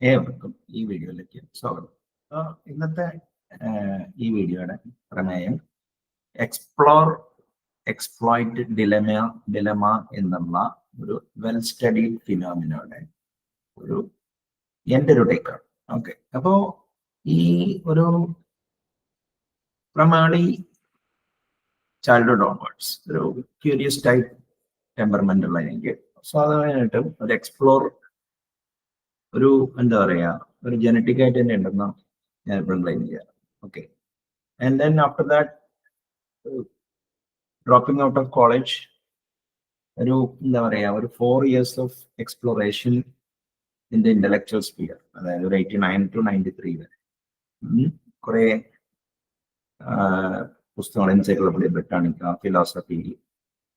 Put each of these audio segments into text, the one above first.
ഏവർക്കും ഈ വീഡിയോയിലേക്ക് സ്വാഗതം. ഇന്നത്തെ ഈ വീഡിയോയുടെ പ്രമേയം എക്സ്പ്ലോയിറ്റ് ഡിലമ എന്നുള്ള ഒരു വെൽ സ്റ്റഡീഡ് ഫിനോമിനോയുടെ എൻ്റെ ഒരു ടേക്കാണ്. ഓക്കെ, അപ്പോൾ ഈ ഒരു പ്രമാണി ചൈൽഡ്ഹുഡ് ഓൺവേർഡ്സ് ഒരു ക്യൂരിയസ് ടൈപ്പ് ടെമ്പർമെന്റ് ഉള്ള എനിക്ക് സ്വാഭാവികമായിട്ടും ഒരു എന്താ പറയുക, ഒരു ജനറ്റിക് ആയിട്ട് തന്നെ ഉണ്ടെന്ന് ഞാൻ എപ്പോഴും ക്ലെയിം ചെയ്യാറ്. Okay, and then after that dropping out of college ഒരു എന്താ പറയുക, ഒരു 4 years of exploration in the intellectual sphere, അതായത് ഒരു 89 to 93 വരെ കുറെ പുസ്തകങ്ങൾ, എൻസൈക്ലോപീഡിയ ബ്രിട്ടാനിക്ക, ഫിലോസഫി,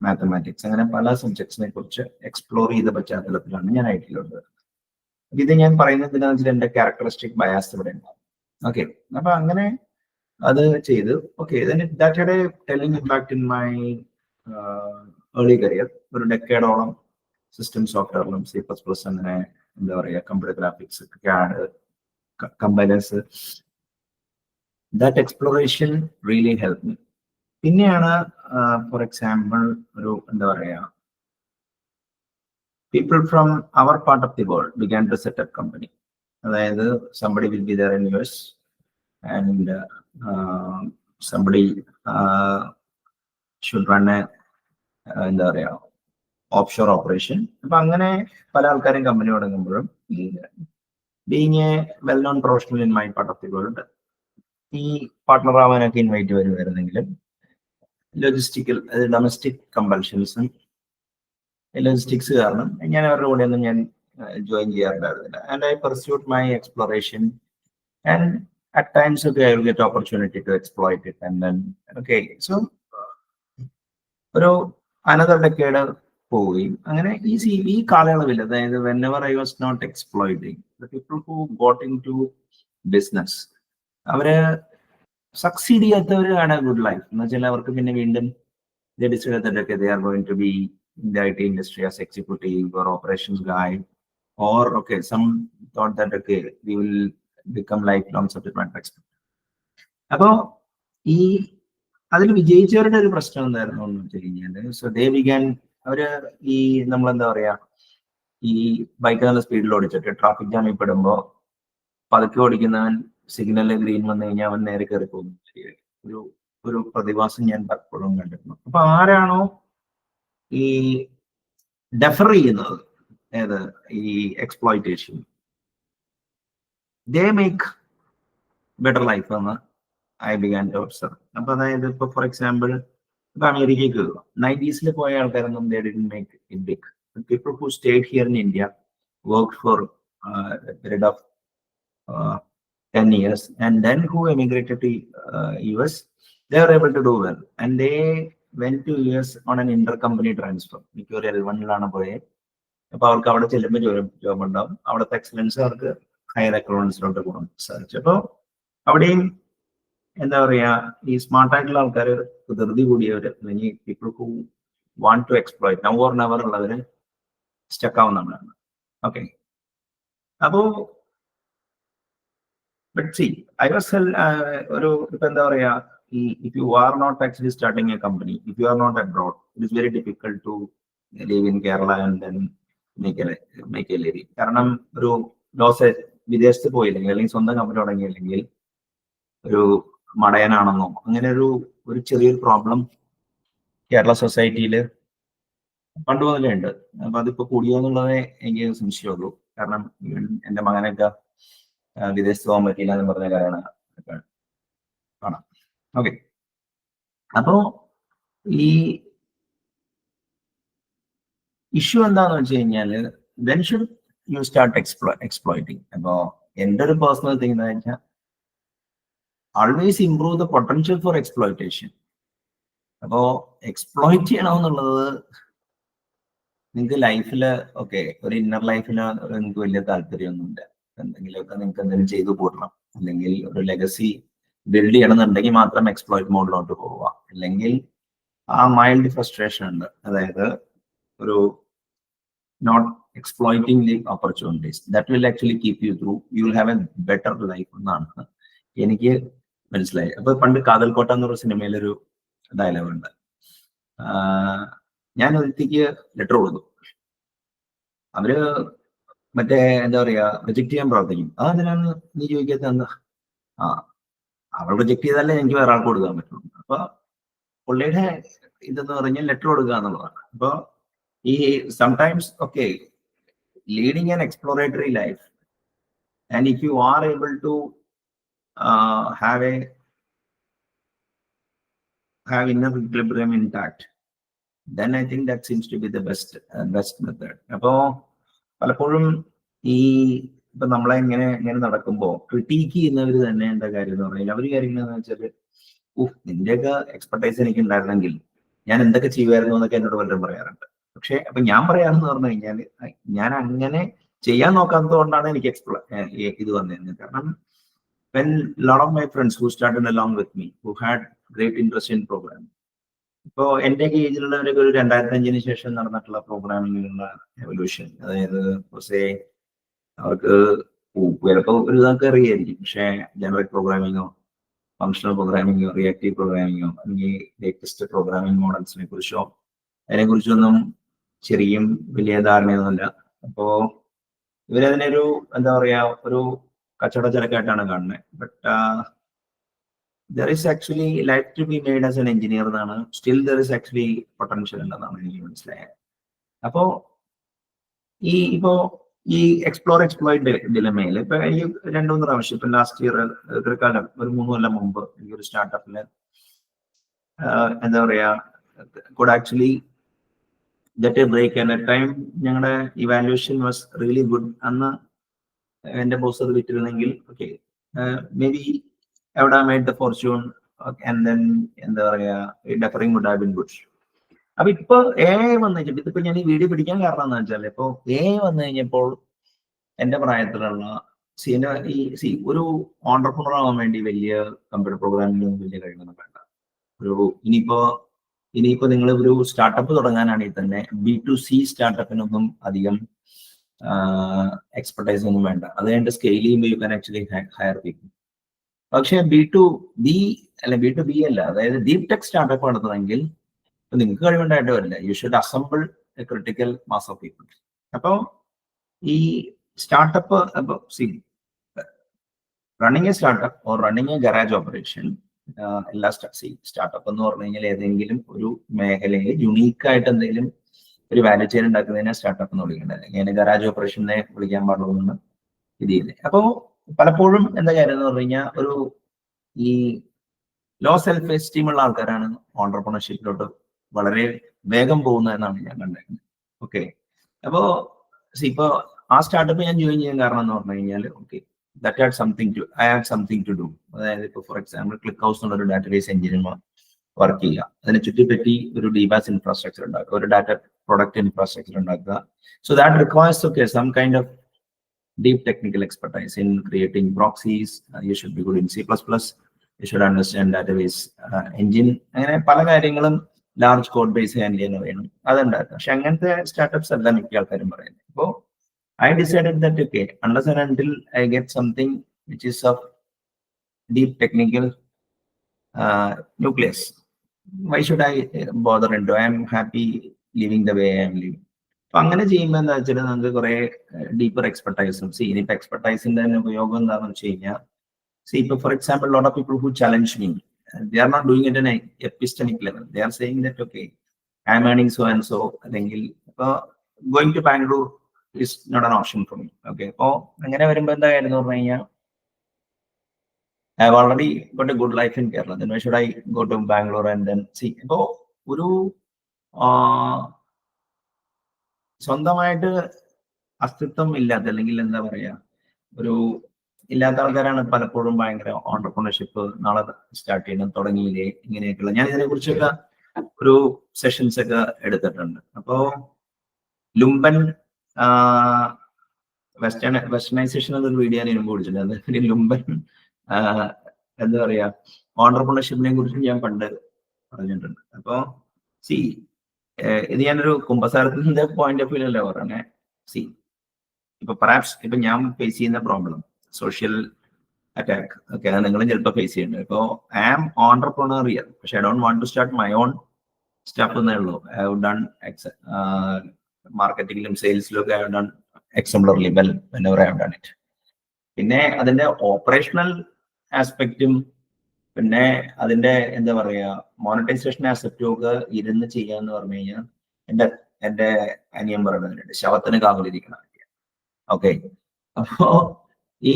മാത്തമാറ്റിക്സ്, അങ്ങനെ പല സബ്ജക്ട്സിനെ കുറിച്ച് എക്സ്പ്ലോർ ചെയ്ത പശ്ചാത്തലത്തിലാണ് ഞാൻ ഐറ്റിയിലുള്ളത്. ഇത് ഞാൻ പറയുന്നത് എന്താണെന്ന് വെച്ചാൽ എൻ്റെ ക്യാരക്ടറിസ്റ്റിക് ബയാസ് ഇവിടെ ഉണ്ടാവും. ഓക്കെ, അപ്പൊ അങ്ങനെ അത് ചെയ്ത് okay that had A telling impact in my early career. ഒരു ഡെക്കേഡോളം സിസ്റ്റം സോഫ്റ്റ്വെയറിലും C++, അങ്ങനെ എന്താ പറയുക, computer graphics, CAD, compilers, that exploration really help me. പിന്നെയാണ് ഫോർ എക്സാമ്പിൾ ഒരു എന്താ പറയുക, people from our part of the world began to set up company. അതായത് somebody will be there in US and somebody should run a എന്താ പറയുക offshore operation. അപ്പൊ അങ്ങനെ പല ആൾക്കാരും കമ്പനി തുടങ്ങുമ്പോഴും being a well known professional in my part of the world ഈ partner ആവാനൊക്കെ ഇൻവൈറ്റ് വരുമായിരുന്നെങ്കിലും ലോജിസ്റ്റിക്കൽ ഡൊമസ്റ്റിക് കമ്പൽഷൻസും ലോജിസ്റ്റിക്സ് കാരണം ഞാൻ അവരുടെ കൂടെ ഒന്നും ഞാൻ ജോയിൻ ചെയ്യാറുണ്ടായിരുന്നില്ല. And I pursued my exploration and at times ഒക്കെ I will get opportunity to exploit it. And then okay, so ഒരു അനദർ ഡെക്കേഡ് പോവുകയും അങ്ങനെ ഈ കാലയളവിൽ, അതായത് whenever I was not exploiting, the people who got into business, അവര് succeed ചെയ്യാത്തവരാണ് good life എന്ന് വെച്ചാൽ അവർക്ക് പിന്നെ വീണ്ടും they decided that okay, they are going to be in the IT industry as executive or operations guy, or okay, some thought that okay, we will become lifelong subject matter expert. അപ്പോ ഈ അതിൽ വിജയിച്ചവരുടെ ഒരു പ്രശ്നം എന്തായിരുന്നു എന്ന് വെച്ച് കഴിഞ്ഞാൽ, so they began, അവര് ഈ നമ്മളെന്താ പറയാ, ഈ ബൈക്ക് നല്ല സ്പീഡിൽ ഓടിച്ചിട്ട് ട്രാഫിക് ജാമിൽ പെടുമ്പോൾ പതുക്കെ ഓടിക്കുന്നവൻ സിഗ്നലിൽ ഗ്രീൻ വന്നു കഴിഞ്ഞാൽ അവൻ നേരെ കയറി പോകുന്നു. ഒരു പ്രതിഭാസം ഞാൻ പലപ്പോഴും കണ്ടിരുന്നു. അപ്പൊ ആരാണോ ഈ ഡെഫർ ചെയ്യുന്നത്, ഏത് ഈ exploitation, they make better life എന്ന് ഐ ബിഗാൻ ടു ഒബ്സർവ്. അപ്പൊ അതായത് ഇപ്പൊ ഫോർ എക്സാമ്പിൾ ഇപ്പൊ അമേരിക്കയ്ക്ക് 90s പോയ ആൾക്കാരൊന്നും they didn't make it big. People who stayed here in India worked for period of 10 years and then who emigrated to US, they were able to do well and they went to US on an intercompany transfer. മിക്കവാറും L1 പോയത്. അപ്പൊ അവർക്ക് അവിടെ ചെല്ലുമ്പോൾ job ഉണ്ടാവും, അവിടുത്തെ excellence അവർക്ക് higher അക്കൗണ്ട്സിലോട്ട് പോകാൻ സാധിച്ചു. അപ്പോൾ അവിടെയും എന്താ പറയാ, ഈ സ്മാർട്ടായിട്ടുള്ള ആൾക്കാർ, ധൃതി കൂടിയവര്, അല്ലെങ്കിൽ people who want to exploit now or never ഉള്ളവര് സ്റ്റക്ക് ആവുന്നതാണ്. ഓക്കെ, അപ്പോ but see, I was ഒരു ഇപ്പൊ എന്താ പറയാ, if you are not actually starting a company, if you are not abroad, it is very difficult to live in Kerala and then make a living. കാരണം ഒരു loss വിദേശത്ത് പോയില്ലെങ്കിൽ, അല്ലെങ്കിൽ സ്വന്തം കമ്പനി തുടങ്ങിയില്ലെങ്കിൽ ഒരു മടയനാണെന്നോ അങ്ങനെ ഒരു ചെറിയൊരു പ്രോബ്ലം കേരള സൊസൈറ്റിയിൽ പണ്ട് മുതലേ ഉണ്ട്. അപ്പൊ അതിപ്പോ കൂടിയോ എന്നുള്ളതേ എനിക്ക് സംശയമുള്ളൂ. കാരണം എൻ്റെ മകനൊക്കെ വിദേശത്ത് പോകാൻ പറ്റില്ല എന്ന് പറഞ്ഞ കാര്യമാണ് കാണാം. ഓക്കെ, അപ്പോ ഈ ഇഷ്യൂ എന്താന്ന് വെച്ച് കഴിഞ്ഞാല്, when should you start exploiting. അപ്പോ എൻ്റെ ഒരു പേഴ്സണൽ തിങ് എന്ന് വെച്ചാൽ, always improve the potential four exploitation. അപ്പോ എക്സ്പ്ലോയിറ്റ് ചെയ്യണമെന്നുള്ളത് നിങ്ങൾക്ക് ലൈഫില് ഓക്കെ, ഒരു ഇന്നർ ലൈഫിന് നിങ്ങൾക്ക് വലിയ താല്പര്യമൊന്നുമില്ല, എന്തെങ്കിലുമൊക്കെ നിങ്ങൾക്ക് എന്തെങ്കിലും ചെയ്തു കൂട്ടണം, അല്ലെങ്കിൽ ഒരു ലെഗസി ബിൽഡ് ചെയ്യണമെന്നുണ്ടെങ്കിൽ മാത്രം എക്സ്പ്ലോയിറ്റ് മോഡിലോട്ട് പോവുക. അല്ലെങ്കിൽ ആ മൈൽഡ് ഫ്രസ്ട്രേഷൻ ഉണ്ട്, അതായത് ഒരു not exploiting the opportunities. That will actually keep you through. You will have a better life എന്നാണ് എനിക്ക് മനസ്സിലായി. അപ്പൊ പണ്ട് കാതൽക്കോട്ട എന്നൊരു സിനിമയിലൊരു ഡയലോഗ് ഉണ്ട്. ഞാൻ ഒരുത്തിക്ക് ലെറ്റർ കൊടുത്തു. അവര് മറ്റേ എന്താ പറയാ റിജക്ട് ചെയ്യാൻ പ്രവർത്തിക്കും. അതിനാണ് നീ ചോദിക്കാത്ത എന്താ? അവൾ റിജക്ട് ചെയ്താലേ എനിക്ക് വേറെ ആൾക്ക് കൊടുക്കാൻ പറ്റുള്ളൂ. അപ്പൊ പുള്ളിയുടെ ഇതെന്ന് പറഞ്ഞാൽ ലെറ്റർ കൊടുക്കുക എന്നുള്ളതാണ്. അപ്പൊ ഈ sometimes okay leading an exploratory life, and if you are able to have inner equilibrium intact, then I think that seems to be the best method. അപ്പോ പലപ്പോഴും ഇപ്പൊ നമ്മളെ ഇങ്ങനെ നടക്കുമ്പോ ക്രിട്ടീക്ക് ചെയ്യുന്നവര് തന്നെ എന്താ കാര്യം എന്ന് പറഞ്ഞാൽ അവര് കാര്യങ്ങളെന്ന് വെച്ചാല് നിന്റെയൊക്കെ എക്സ്പെർട്ടൈസ് എനിക്ക് ഉണ്ടായിരുന്നെങ്കിൽ ഞാൻ എന്തൊക്കെ ചെയ്യുമായിരുന്നു എന്നൊക്കെ എന്നോട് പലരും പറയാറുണ്ട്. പക്ഷെ അപ്പൊ ഞാൻ പറയാമെന്ന് പറഞ്ഞു കഴിഞ്ഞാൽ ഞാൻ അങ്ങനെ ചെയ്യാൻ നോക്കാത്തത് കൊണ്ടാണ് എനിക്ക് ഇത് വന്നിരുന്നത്. കാരണം when lot of my friends who started along with me, who had great interest in programming, ഇപ്പോ എന്റെ ഏജിലുള്ളവരൊക്കെ ഒരു 2005 ശേഷം നടന്നിട്ടുള്ള പ്രോഗ്രാമിങ്ങിലുള്ള എവല്യൂഷൻ, അതായത് അവർക്ക് ചിലപ്പോൾ ഒരു ഇതൊക്കെ അറിയായിരിക്കും, പക്ഷെ ജനറിക് പ്രോഗ്രാമിങ്ങോ ഫങ്ഷണൽ പ്രോഗ്രാമിങ്ങോ റിയാക്റ്റീവ് പ്രോഗ്രാമിങ്ങോ അല്ലെങ്കിൽ ലേറ്റസ്റ്റ് പ്രോഗ്രാമിംഗ് മോഡൽസിനെ കുറിച്ചോ അതിനെക്കുറിച്ചൊന്നും ശരിക്കും വലിയ ധാരണയൊന്നുമില്ല. അപ്പോ ഇവരതിനൊരു എന്താ പറയാ ഒരു കച്ചവട ചരക്കായിട്ടാണ് കാണുന്നത്. But there is actually life to be made as an engineer എന്നാണ്. Still there is actually potential ഉണ്ടെന്നാണ് എനിക്ക് മനസ്സിലായത്. അപ്പോ ഈ എക്സ്പ്ലോയിറ്റ് ഡിലമയിൽ ഇപ്പൊ എനിക്ക് 2-3 പ്രാവശ്യം ഇപ്പൊ ലാസ്റ്റ് ഇയർ ഒരു 3 കൊല്ലം മുമ്പ് എനിക്കൊരു സ്റ്റാർട്ടപ്പില് എന്താ പറയാ could actually get a break, and at time ഞങ്ങളുടെ ഇവാലുവേഷൻ വാസ് റിയലി ഗുഡ്. അന്ന് എന്റെ ബോസ് അത് വിറ്റിരുന്നെങ്കിൽ okay maybe I would have made the fortune, and then എന്താ പറയാ ഡെഫറിംഗ് വുഡ് ഹാവ് ബീൻ ഗുഡ്. അപ്പൊ ഇപ്പൊ വന്നു കഴിഞ്ഞപ്പോൾ ഇതിപ്പോ ഞാൻ ഈ വീഡിയോ പിടിക്കാൻ കാരണം എന്താ വെച്ചാൽ ഇപ്പൊ വന്നു കഴിഞ്ഞപ്പോൾ എന്റെ പ്രായത്തിലുള്ള ഒരു ഓണ്ടർപ്രണർ ആവാൻ വേണ്ടി വലിയ കമ്പ്യൂട്ടർ പ്രോഗ്രാമിംഗ് വലിയ കഴിവൊന്നും വേണ്ട. ഇനിയിപ്പോ നിങ്ങൾ ഒരു സ്റ്റാർട്ടപ്പ് തുടങ്ങാനാണെങ്കിൽ തന്നെ B2C സ്റ്റാർട്ടപ്പിനൊന്നും അധികം എക്സ്പെർട്ടൈസ് ഒന്നും വേണ്ട. അത് കഴിഞ്ഞിട്ട് സ്കെയിൽ ചെയ്യുമ്പോൾ you can actually higher people. പക്ഷെ B2B അല്ല, അതായത് ഡീപ് ടെക് സ്റ്റാർട്ടപ്പ് നടത്തുന്നെങ്കിൽ നിങ്ങൾക്ക് കഴിവുണ്ടായിട്ട് വരില്ല. You should assemble A critical mass of people. അപ്പൊ ഈ startup running A startup or running A garage operation, എല്ലാ സ്റ്റാർട്ടപ്പ് എന്ന് പറഞ്ഞു കഴിഞ്ഞാൽ ഏതെങ്കിലും ഒരു മേഖലയിൽ യുണീക്കായിട്ട് എന്തെങ്കിലും ഒരു വാല്യൂ ചെയിൻ ഉണ്ടാക്കുന്നതിനെ സ്റ്റാർട്ടപ്പ് എന്ന് വിളിക്കേണ്ടത്. ഇങ്ങനെ ഗരാജ് ഓപ്പറേഷനെ വിളിക്കാൻ പാടുള്ളൂ ഇത് ചെയ്യുന്നത്. അപ്പോ പലപ്പോഴും എന്താ കാര്യം എന്ന് പറഞ്ഞു കഴിഞ്ഞാൽ ഒരു ഈ ലോ സെൽഫ് എസ്റ്റീം ഉള്ള ആൾക്കാരാണ് ഓണ്ടർപ്രണർഷിപ്പിലോട്ട് വളരെ വേഗം പോകുന്നതെന്നാണ് ഞാൻ കണ്ടത്. ഓക്കെ, അപ്പോ ഇപ്പൊ ആ സ്റ്റാർട്ടപ്പ് ഞാൻ ജോയിൻ ചെയ്യാൻ കാരണം എന്ന് പറഞ്ഞു കഴിഞ്ഞാൽ okay that had something to do. അതായത് ഇപ്പൊ ഫോർ എക്സാമ്പിൾ ക്ലിക്ക് ഹൗസ് എന്നുള്ള ഒരു ഡാറ്റാബേസ് എഞ്ചിനിയർ വർക്ക് ചെയ്യുക, അതിനെ ചുറ്റിപ്പറ്റി ഒരു DBaaS ഇൻഫ്രാസ്ട്രക്ചർ ഉണ്ടാക്കുക, ഒരു ഡാറ്റ പ്രൊഡക്റ്റ് ഇൻഫ്രാസ്ട്രക്ചർ ഉണ്ടാക്കുക. So that requires okay some kind of deep technical expertise in creating proxies. You should be good in C++. You should understand database engine. അങ്ങനെ പല കാര്യങ്ങളും ലാർജ് കോഡ് ബേസ് ഹാൻഡിൽ ചെയ്യാൻ വേണം അതുണ്ടാക്കുക. പക്ഷെ അങ്ങനത്തെ startups അല്ല മിക്ക ആൾക്കാരും പറയുന്നത്. അപ്പോൾ I decided that okay, unless and until I get something which is of deep technical nucleus, why should I bother into? I am happy living the way I am living. അപ്പൊ അങ്ങനെ ചെയ്യുമ്പോൾ എന്താ വെച്ചാൽ നമുക്ക് കുറെ ഡീപ്പർ എക്സ്പെർട്ടൈസും ഇനിയിപ്പോ എക്സ്പെർട്ടൈസിന്റെ തന്നെ ഉപയോഗം എന്താണെന്ന് വെച്ച് കഴിഞ്ഞാൽ ഇപ്പൊ for example lot of people who challenge me, they are not doing it in an epistemic level. They are saying that okay, I am earning so and so, അല്ലെങ്കിൽ ഇപ്പൊ going to Bangalore is not an option for me. Okay, അപ്പോ അങ്ങനെ വരുമ്പോ എന്താ കാര്യം എന്ന് പറഞ്ഞു കഴിഞ്ഞാൽ I have already got a good life in Kerala, then why should I go to Bangalore and then see? ഇപ്പോ ഒരു സ്വന്തമായിട്ട് അസ്തിത്വം ഇല്ലാത്ത അല്ലെങ്കിൽ എന്താ പറയാ ഒരു ഇല്ലാത്ത ആൾക്കാരാണ് പലപ്പോഴും ഭയങ്കര ഓണ്ടർപ്രണർഷിപ്പ് നാളെ സ്റ്റാർട്ട് ചെയ്യണം തുടങ്ങിയില്ലേ ഇങ്ങനെയൊക്കെയുള്ള. ഞാൻ ഇതിനെ കുറിച്ചൊക്കെ ഒരു സെഷൻസ് ഒക്കെ എടുത്തിട്ടുണ്ട്. അപ്പോ ലുംബൻ വെസ്റ്റേണൈസേഷൻ എന്നൊരു വീഡിയോ ഞാൻ മുമ്പ് വിളിച്ചിട്ടുണ്ട്. അത് ലുംബൻ എന്താ പറയാ ഓണ്ടർപ്രണർഷിപ്പിനെ കുറിച്ച് ഞാൻ പണ്ട് പറഞ്ഞിട്ടുണ്ട്. അപ്പോ ഇത് ഞാനൊരു കുമ്പസാരത്തിന്റെ പോയിന്റ് ഓഫ് വ്യൂലല്ലേ പറഞ്ഞേ. സി ഇപ്പൊ പെർഹാപ്സ് ഇപ്പൊ ഞാൻ ഫേസ് ചെയ്യുന്ന പ്രോബ്ലം സോഷ്യൽ അറ്റാക്ക് ഒക്കെ അത് നിങ്ങളും ചിലപ്പോൾ ഫേസ് ചെയ്യുന്നുണ്ട്. ഇപ്പോൾ ഐ ആം ഓൺടർപ്രണറിയൽ, പക്ഷെ I don't want to start my own stuff എന്നേ ഉള്ളൂ. ഐ ഹവ് ഡൺ മാർക്കറ്റിംഗിലും സെയിൽസിലും ഒക്കെ I have done exemplarily well whenever I have done it. പിന്നെ അതിന്റെ ഓപ്പറേഷണൽ ആസ്പെക്റ്റും പിന്നെ അതിന്റെ എന്താ പറയാ മോണിറ്റൈസേഷൻ ആസ്പെക്റ്റും ഒക്കെ ഇരുന്ന് ചെയ്യാന്ന് പറഞ്ഞു കഴിഞ്ഞാൽ എന്റെ അനിയൻ പറയുന്നുണ്ട്, ശവത്തിന് കാവലിരിക്കണം. ഓക്കെ, അപ്പോ ഈ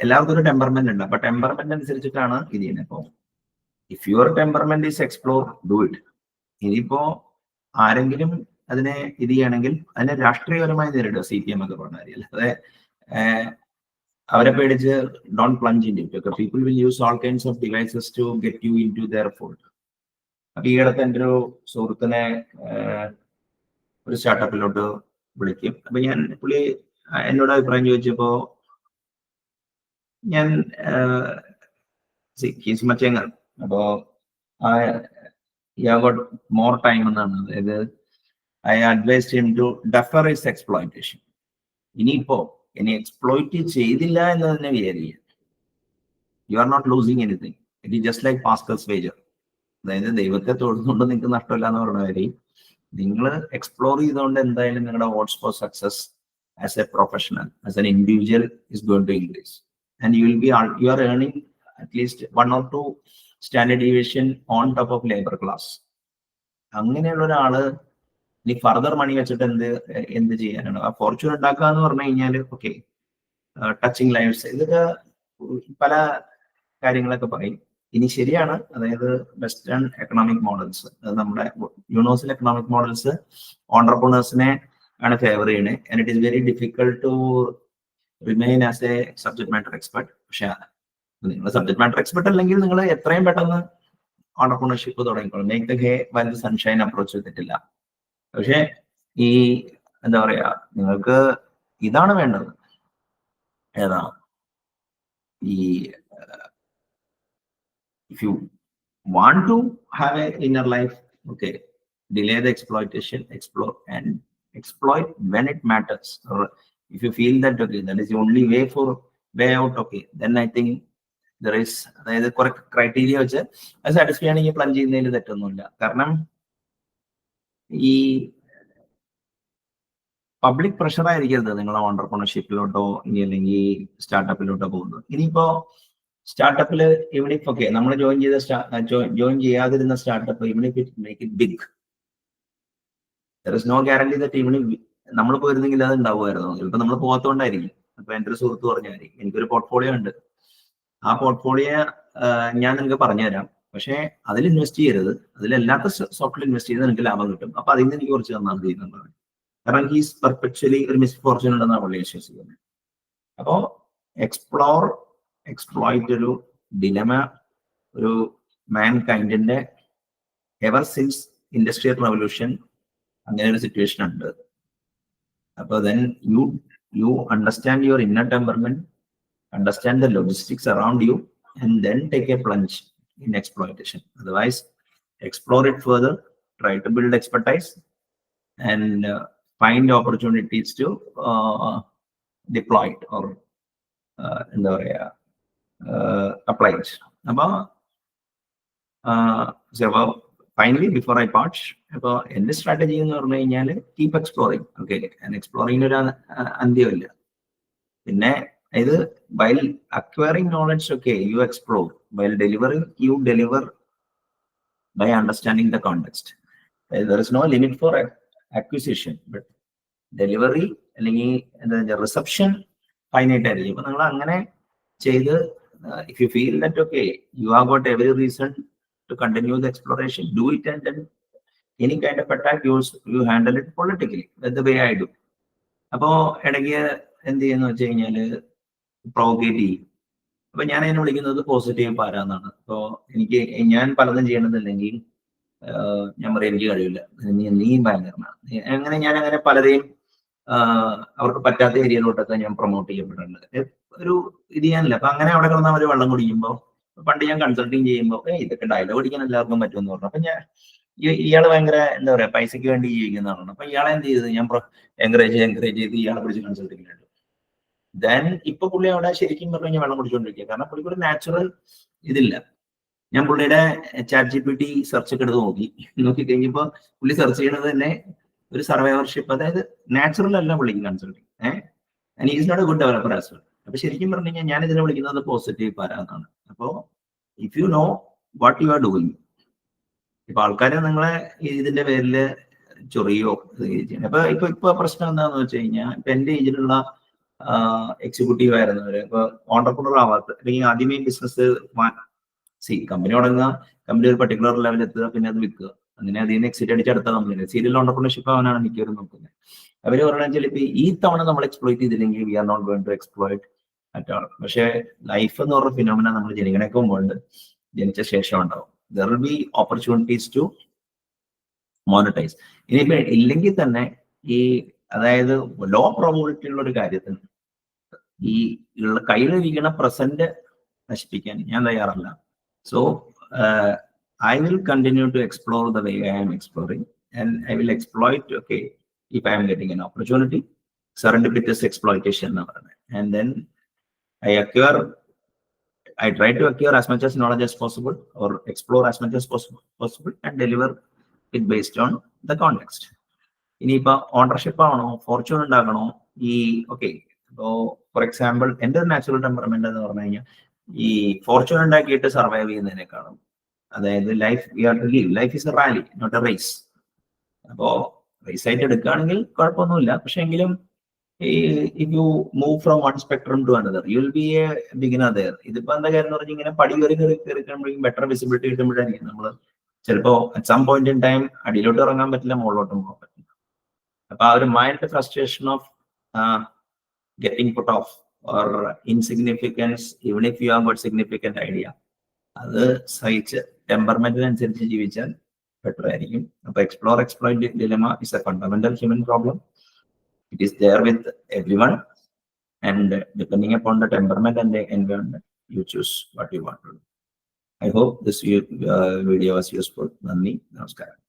എല്ലാവർക്കും ഒരു ടെമ്പർമെന്റ് ഉണ്ട്. അപ്പൊ ടെമ്പർമെന്റ് അനുസരിച്ചിട്ടാണ് ഇത് ചെയ്യുന്നത്. അപ്പോ if your temperament is explore, do it. ഇനിയിപ്പോ ആരെങ്കിലും അതിനെ ഇത് ചെയ്യണമെങ്കിൽ അതിനെ രാഷ്ട്രീയപരമായി നേരിടുക, CPM ഒക്കെ പറഞ്ഞാൽ. അല്ലാതെ അവരെ പേടിച്ച് don't plunge in it. People will use all kinds of devices to get you into their fold. അപ്പൊ ഈ അടുത്ത് എൻ്റെ ഒരു സുഹൃത്തിനെ ഒരു സ്റ്റാർട്ടപ്പിലോട്ട് വിളിക്കും. അപ്പൊ ഞാൻ പുള്ളി എന്നോട് അഭിപ്രായം ചോദിച്ചപ്പോ ഞാൻ മച്ചേങ്ങ അപ്പോ മോർ ടൈം എന്നാണ്. അതായത് I advised him to defer his exploitation. ഇനിയിപ്പോ ഇനി എക്സ്പ്ലോയിറ്റ് ചെയ്തില്ല എന്ന് തന്നെ വിചാരിക്കുക. You are not losing anything. It is just like pastor's wager. അതായത് ദൈവത്തെ തൊഴുന്നുകൊണ്ട് നിങ്ങൾക്ക് നഷ്ടമില്ല എന്ന് പറഞ്ഞ കാര്യം നിങ്ങൾ എക്സ്പ്ലോർ ചെയ്തുകൊണ്ട് എന്തായാലും നിങ്ങളുടെ odds for success as a professional, as an individual is going to increase and you are earning at least 1 or 2 standard deviation on top of labour class. അങ്ങനെയുള്ള ഒരാള് ഇനി ഫർദർ മണി വെച്ചിട്ട് എന്ത് ചെയ്യാനാണ്? ആ ഫോർച്യൂൺ ഉണ്ടാക്കുക എന്ന് പറഞ്ഞു കഴിഞ്ഞാൽ ഓക്കെ, ടച്ചിങ് ലൈഫ്സ്, ഇതൊക്കെ പല കാര്യങ്ങളൊക്കെ പറയും. ഇനി ശരിയാണ്, അതായത് വെസ്റ്റേൺ എക്കണോമിക് മോഡൽസ്, നമ്മുടെ യൂണിവേഴ്സൽ എക്കണോമിക് മോഡൽസ് ഓണ്ടർപ്രണേഴ്സിനെ ആണ് ഫേവർ ചെയ്യണേ. And it is very difficult to remain as a subject matter expert. പക്ഷെ നിങ്ങൾ സബ്ജക്ട് മാറ്റർ എക്സ്പെർട്ട് അല്ലെങ്കിൽ നിങ്ങൾ എത്രയും പെട്ടെന്ന് ഓണ്ടർപ്രണർഷിപ്പ് തുടങ്ങിക്കോളും. Make the hay while the sunshine approach ചെയ്തിട്ടില്ല. പക്ഷെ ഈ എന്താ പറയാ, നിങ്ങൾക്ക് ഇതാണ് വേണ്ടത്. ഏതാ ഈ if you want to have an inner life, okay, delay the exploitation, explore and exploit when it matters. Or if you feel that okay, that is the only way out, okay, then I think there is അതായത് കുറെ criteria വെച്ച് അത് satisfy ചെയ്യണമെങ്കിൽ plan ചെയ്യുന്നതിൽ തെറ്റൊന്നുമില്ല. കാരണം ഈ public pressure ആയിരിക്കരുത് നിങ്ങൾ ഓണ്ടർപ്രണർഷിപ്പിലോട്ടോ ഇനി അല്ലെങ്കിൽ സ്റ്റാർട്ടപ്പിലോട്ടോ പോകുന്നത്. ഇനിയിപ്പോ സ്റ്റാർട്ടപ്പില് ഇവിടെ ഓക്കെ നമ്മൾ ജോയിൻ ചെയ്യാതിരുന്ന സ്റ്റാർട്ടപ്പ് ഇവിടെ make it big, there is no guarantee that ഇവിടെ നമ്മൾ പോയിരുന്നെങ്കിൽ അത് ഉണ്ടാവുമായിരുന്നു. ചിലപ്പോൾ നമ്മൾ പോകാത്തതുകൊണ്ടായിരിക്കും. അപ്പൊ എൻ്റെ ഒരു സുഹൃത്ത് പറഞ്ഞാൽ എനിക്കൊരു പോർട്ട്ഫോളിയോ ഉണ്ട്, ആ പോർട്ട്ഫോളിയോ ഞാൻ നിങ്ങൾക്ക് പറഞ്ഞുതരാം, പക്ഷെ അതിൽ ഇൻവെസ്റ്റ് ചെയ്യരുത്, അതിലല്ലാത്ത സോഫ്റ്റ്വെയർ ഇൻവെസ്റ്റ് ചെയ്ത് നിങ്ങൾക്ക് ലാഭം കിട്ടും. അപ്പൊ അതിൽ നിന്ന് എനിക്ക് കുറച്ച് തന്നാൽ ചെയ്യുന്നുണ്ടാവും. കാരണം ഹീസ് പെർപെച്വലി ഒരു മിസ്ഫോർച്യൂൺ ഉണ്ടെന്നാണ് പുള്ളി വിശ്വസിക്കുന്നത്. അപ്പോ എക്സ്പ്ലോയിറ്റ് ഒരു ഡിലമ, ഒരു മാൻ കൈൻഡിന്റെ എവർ സിൻസ് ഇൻഡസ്ട്രിയൽ റവല്യൂഷൻ അങ്ങനെ ഒരു സിറ്റുവേഷൻ ഉണ്ട്. അപ്പൊ then you understand your inner temperament, understand the logistics around you, and then take a plunge in exploitation. Otherwise, explore it further, try to build expertise, and find opportunities to deploy it or apply it. So finally, before I part, in this strategy, keep exploring. Okay, and exploring is andyalla. Either while acquiring knowledge, okay, you explore. While delivering, you deliver by understanding the context. There is no limit for acquisition, but delivery and the reception finite. If you feel that okay, you have got every reason to continue the exploration, do it, and then any kind of attack, you handle it politically. That's the way I do. Apo എന്ത് ചെയ്യുന്ന വെച്ച് കഴിഞ്ഞാല് provoke ചെയ്യും. അപ്പൊ ഞാൻ അതിനെ വിളിക്കുന്നത് positive പാരാന്നാണ്. അപ്പോ ഞാൻ പലതും ചെയ്യണമെന്നില്ലെങ്കിൽ ഞാൻ പറയും എനിക്ക് കഴിയില്ല, നീ ഭയങ്കരമാണ്. അങ്ങനെ പലരെയും അവർക്ക് പറ്റാത്ത ഏരിയയിലോട്ടൊക്കെ ഞാൻ പ്രൊമോട്ട് ചെയ്യപ്പെട്ടിട്ടുണ്ട്. ഒരു ഇത് ചെയ്യാനില്ല. അപ്പൊ അങ്ങനെ അവിടെ കിടന്ന് അവര് വെള്ളം കുടിക്കുമ്പോ, പണ്ട് ഞാൻ കൺസൾട്ടിങ് ചെയ്യുമ്പോൾ ഇതൊക്കെ ഡയലോഗ് അടിക്കാൻ എല്ലാവർക്കും പറ്റുമെന്ന് പറഞ്ഞു. അപ്പൊ ഇയാള് ഭയങ്കര എന്താ പറയാ പൈസക്ക് വേണ്ടി ജീവിക്കുന്നതാണ്. അപ്പൊ ഇയാളെ എന്ത് ചെയ്തത്, ഞാൻ എൻകറേജ് ചെയ്ത് ഇയാളെ പിടിച്ച് കൺസൾട്ടിങ്ങിലുണ്ട്. ദെൻ ഇപ്പൊ പുള്ളി അവിടെ ശരിക്കും പറഞ്ഞു കഴിഞ്ഞാൽ വെള്ളം കുടിച്ചോണ്ടിരിക്കുക. കാരണം പുള്ളിക്ക് ഒരു നാച്ചുറൽ ഇതില്ല. ഞാൻ പുള്ളിയുടെ ChatGPT സെർച്ച് ഒക്കെ എടുത്ത് നോക്കി കഴിഞ്ഞപ്പോ പുള്ളി സെർച്ച് ചെയ്യണത് തന്നെ ഒരു സർവൈവർഷിപ്പ്, അതായത് നാച്ചുറൽ അല്ല പുള്ളിക്ക് consulting. And is not a good developer as well. അപ്പൊ ശരിക്കും പറഞ്ഞു കഴിഞ്ഞാൽ ഞാൻ ഇതിനെ വിളിക്കുന്നത് പോസിറ്റീവ് പാരാന്നാണ്. അപ്പോ if you know what you are doing, ഇപ്പൊ ആൾക്കാരെ നിങ്ങളെ ഇതിന്റെ പേരില് ചൊറിയോ ഇപ്പൊ പ്രശ്നം എന്താണെന്ന് വെച്ച് കഴിഞ്ഞാൽ, ഇപ്പൊ എന്റെ ഏജിലുള്ള എക്സിക്യൂട്ടീവ് ആയിരുന്നവര് ഇപ്പൊ ഓണ്ടർപ്രണർ ആവാത്ത, അല്ലെങ്കിൽ ആദ്യമേ ബിസിനസ് കമ്പനി തുടങ്ങുക, കമ്പനി ഒരു പർട്ടിക്കുലർ ലെവലിൽ എത്തുക, പിന്നെ അത് വിൽക്കുക, അങ്ങനെ അതിൽ നിന്ന് എക്സിറ്റ് അടിച്ച് അടുത്ത കമ്പനി സീരിയൽ ഓണ്ടർപ്രണർഷിപ്പ് അവനാണ് മിക്കവരും നോക്കുന്നത്. അവര് പറഞ്ഞാൽ ഇപ്പൊ ഈ തവണ നമ്മൾ എക്സ്പ്ലോയിറ്റ് ചെയ്തില്ലെങ്കിൽ we are not going to exploit at all. പക്ഷെ ലൈഫ് എന്ന് പറഞ്ഞ ഫിനോമിന നമ്മൾ ജനിക്കണേക്ക് മുമ്പുണ്ട്, ജനിച്ച ശേഷം ഉണ്ടാവും. There will be opportunities to monetise. ഇനിയിപ്പോ ഇല്ലെങ്കിൽ തന്നെ ഈ അതായത് ലോ പ്രോബിലിറ്റി ഉള്ള ഒരു കാര്യത്തിന് ഈ കയ്യിലിരിക്കുന്ന പ്രസന്റ് നശിപ്പിക്കാൻ ഞാൻ തയ്യാറല്ല. So I will continue to explore the way I am exploring, and I will exploit, okay, if I am getting an opportunity, serendipitous exploitation, and then I try to acquire as much as knowledge as possible, or explore as much as possible, and deliver it based on the context. ഇനിയിപ്പോ ownership ആണോ, fortune ഉണ്ടാക്കണോ, ഈ okay, ഇപ്പോ for example എന്റെ natural temperament എന്ന് പറഞ്ഞു കഴിഞ്ഞാൽ ഈ ഫോർച്യൂൺ ഉണ്ടാക്കിയിട്ട് സർവൈവ് ചെയ്യുന്നതിനേക്കാളും, അതായത് life is a rally, not a race. അപ്പോ റേസ് ആയിട്ട് എടുക്കുകയാണെങ്കിൽ കുഴപ്പമൊന്നുമില്ല. പക്ഷെ എങ്കിലും if you move from one spectrum to another, you will be a beginner there. ഇതിപ്പോ എന്താ കാര്യം എന്ന് പറഞ്ഞാൽ, ഇങ്ങനെ പടി കയറിക്കുമ്പോഴേക്കും ബെറ്റർ വിസിബിലിറ്റി കിട്ടുമ്പോഴായിരിക്കും നമ്മൾ ചിലപ്പോ at some point in time അടിയിലോട്ട് ഇറങ്ങാൻ പറ്റില്ല, മുകളിലോട്ടും പോകാൻ പറ്റില്ല. അപ്പൊ ആ ഒരു mild frustration of getting put off or insignificance, even if you have got significant idea, അത് സഹിച്ച് ടെമ്പർമെന്റിനനുസരിച്ച് ജീവിച്ചാൽ ബെറ്റർ ആയിരിക്കും. അപ്പൊ exploit dilemma is a fundamental human problem. It is there with everyone, and depending upon the temperament and the environment, you choose what you want to do. I hope this video was useful. Nandi, namaskaram.